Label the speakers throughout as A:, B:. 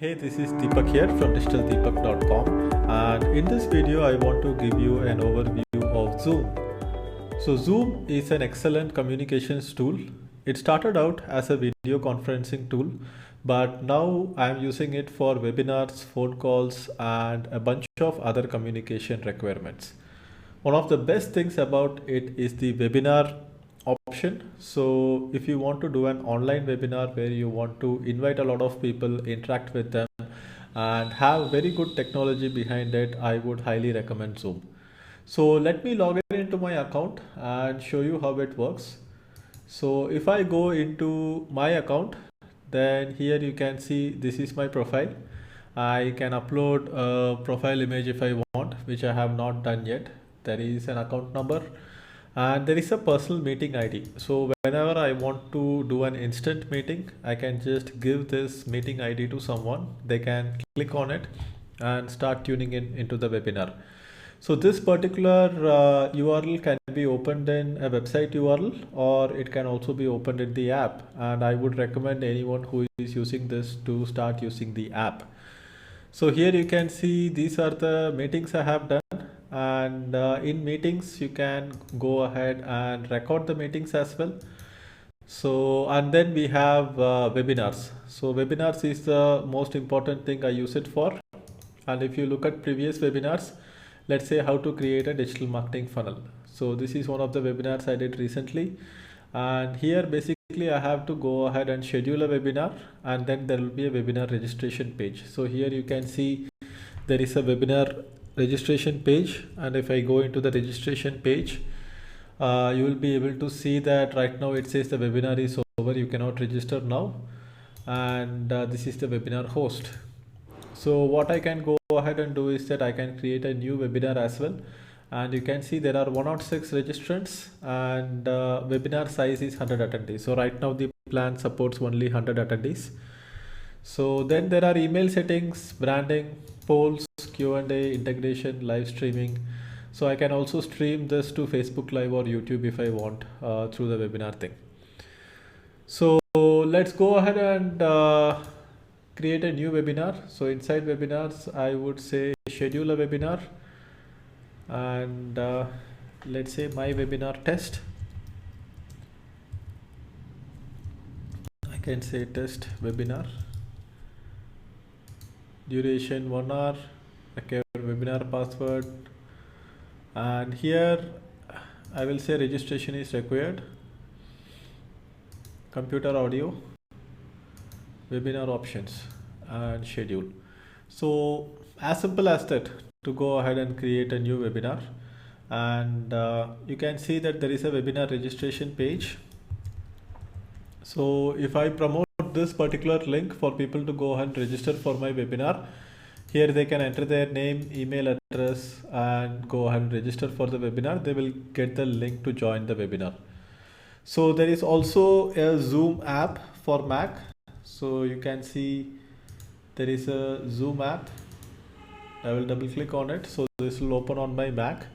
A: Hey, this is Deepak here from digitaldeepak.com, and in this video I want to give you an overview of Zoom. So Zoom is an excellent communications tool. It started out as a video conferencing tool, but now I'm using it for webinars, phone calls, and a bunch of other communication requirements. One of the best things about it is the webinar option. So if you want to do an online webinar where you want to invite a lot of people, interact with them, and have very good technology behind it, I would highly recommend Zoom. So let me log in into my account and show you how it works. So if I go into my account, then here you can see this is my profile. I can upload a profile image if I want, which I have not done yet. There is an account number and there is a personal meeting ID. So whenever I want to do an instant meeting, I can just give this meeting ID to someone. They can click on it and start tuning in into the webinar. So this particular URL can be opened in a website URL, or it can also be opened in the app. And I would recommend anyone who is using this to start using the app. So here you can see these are the meetings I have done, and in meetings you can go ahead and record the meetings as well. So and then we have webinars. So webinars is the most important thing I use it for. And if you look at previous webinars, let's say how to create a digital marketing funnel. So this is one of the webinars I did recently, and here basically I have to go ahead and schedule a webinar, and then there will be a webinar registration page. So here you can see there is a webinar registration page, and if I go into the registration page, you will be able to see that right now it says the webinar is over, you cannot register now, and this is the webinar host. So what I can go ahead and do is that I can create a new webinar as well, and you can see there are 106 registrants, and webinar size is 100 attendees. So right now the plan supports only 100 attendees. So then there are email settings, branding, polls, Q&A, integration, live streaming. So I can also stream this to Facebook Live or YouTube if I want through the webinar thing. So let's go ahead and create a new webinar. So inside webinars, I would say schedule a webinar, and let's say my webinar test. I can say test webinar, duration 1 hour, okay, webinar password, and here I will say registration is required, computer audio, webinar options, and schedule. So as simple as that to go ahead and create a new webinar. And you can see that there is a webinar registration page. So if I promote this particular link for people to go ahead and register for my webinar, here they can enter their name, email address, and go ahead and register for the webinar. They will get the link to join the webinar. So there is also a Zoom app for Mac. So you can see there is a Zoom app. I will double click on it. So this will open on my Mac.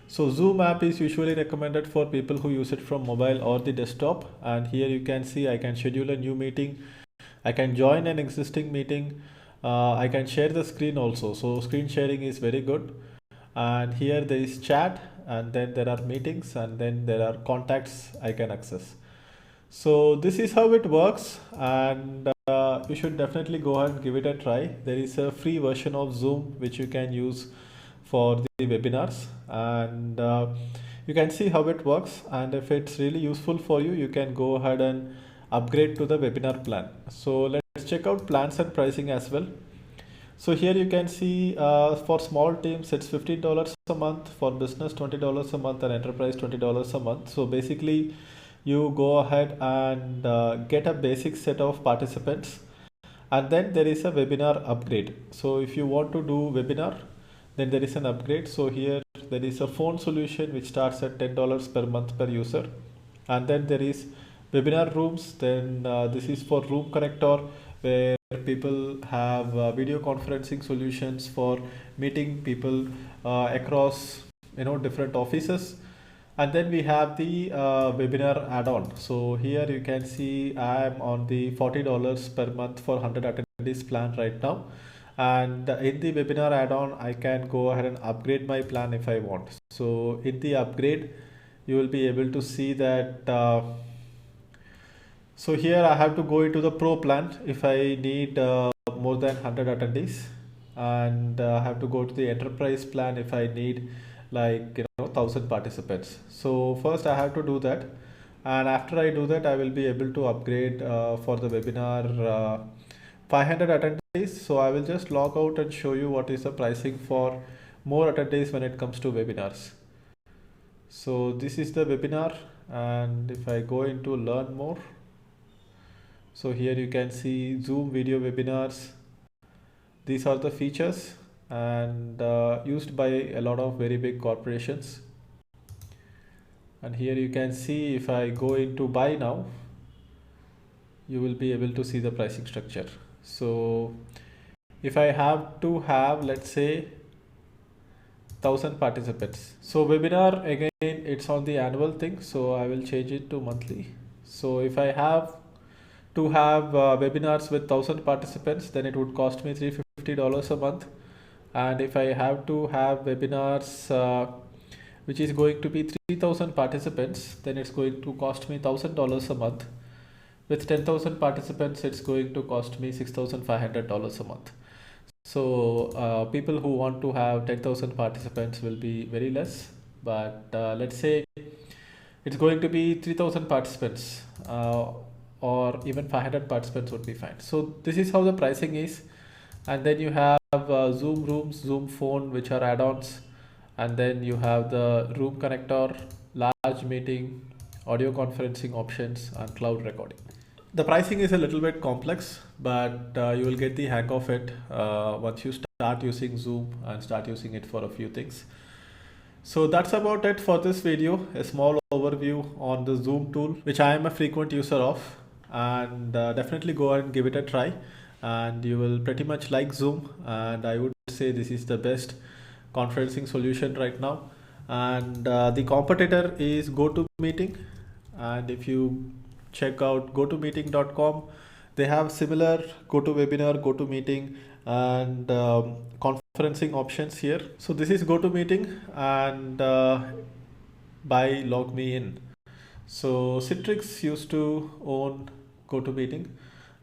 A: So Zoom app is usually recommended for people who use it from mobile or the desktop. And here you can see I can schedule a new meeting. I can join an existing meeting. I can share the screen also. So screen sharing is very good. And here there is chat, and then there are meetings, and then there are contacts I can access. So this is how it works, and you should definitely go ahead and give it a try. There is a free version of Zoom which you can use for the webinars, and you can see how it works. And if it's really useful for you, you can go ahead and upgrade to the webinar plan. So let's check out plans and pricing as well. So here you can see for small teams it's $15 a month, for business $20 a month, and enterprise $20 a month. So basically you go ahead and get a basic set of participants, and then there is a webinar upgrade. So if you want to do webinar, then there is an upgrade. So here there is a phone solution which starts at $10 per month per user, and then there is webinar rooms. Then this is for Room Connector, where people have video conferencing solutions for meeting people across different offices. And then we have the webinar add-on. So here you can see I am on the $40 per month for 100 attendees plan right now. And in the webinar add-on, I can go ahead and upgrade my plan if I want. So in the upgrade, you will be able to see that. So here I have to go into the pro plan if I need more than 100 attendees, and I have to go to the enterprise plan if I need like 1000 participants. So first I have to do that, and after I do that I will be able to upgrade for the webinar 500 attendees. So I will just log out and show you what is the pricing for more attendees when it comes to webinars. So this is the webinar, and if I go into learn more, so here you can see Zoom video webinars. These are the features, and used by a lot of very big corporations. And here you can see if I go into buy now, you will be able to see the pricing structure. So if I have to have, let's say, 1000 participants. So webinar, again, it's on the annual thing, so I will change it to monthly. So if I have to have webinars with 1000 participants, then it would cost me $350 a month. And if I have to have webinars which is going to be 3000 participants, then it's going to cost me $1000 a month. With 10,000 participants, it's going to cost me $6,500 a month. So people who want to have 10,000 participants will be very less, but let's say it's going to be 3000 participants, or even 500 participants would be fine. So this is how the pricing is. And then you have Zoom Rooms, Zoom Phone, which are add-ons. And then you have the Room Connector, large meeting, audio conferencing options, and cloud recording. The pricing is a little bit complex, but you will get the hang of it once you start using Zoom and start using it for a few things. So that's about it for this video, a small overview on the Zoom tool, which I am a frequent user of, and definitely go and give it a try, and you will pretty much like Zoom. And I would say this is the best conferencing solution right now. And the competitor is GoToMeeting, and if you check out gotomeeting.com, they have similar GoToWebinar, GoToMeeting, and conferencing options here. So this is GoToMeeting, and by LogMeIn. So Citrix used to own GoToMeeting,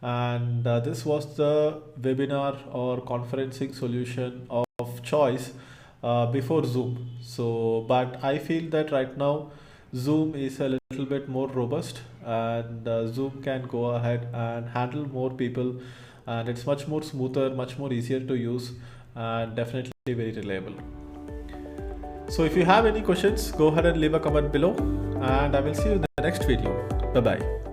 A: and this was the webinar or conferencing solution of choice before Zoom. So but I feel that right now Zoom is a little bit more robust, and Zoom can go ahead and handle more people, and it's much more smoother, much more easier to use, and definitely very reliable. So if you have any questions, go ahead and leave a comment below, and I will see you in the next video. Bye bye.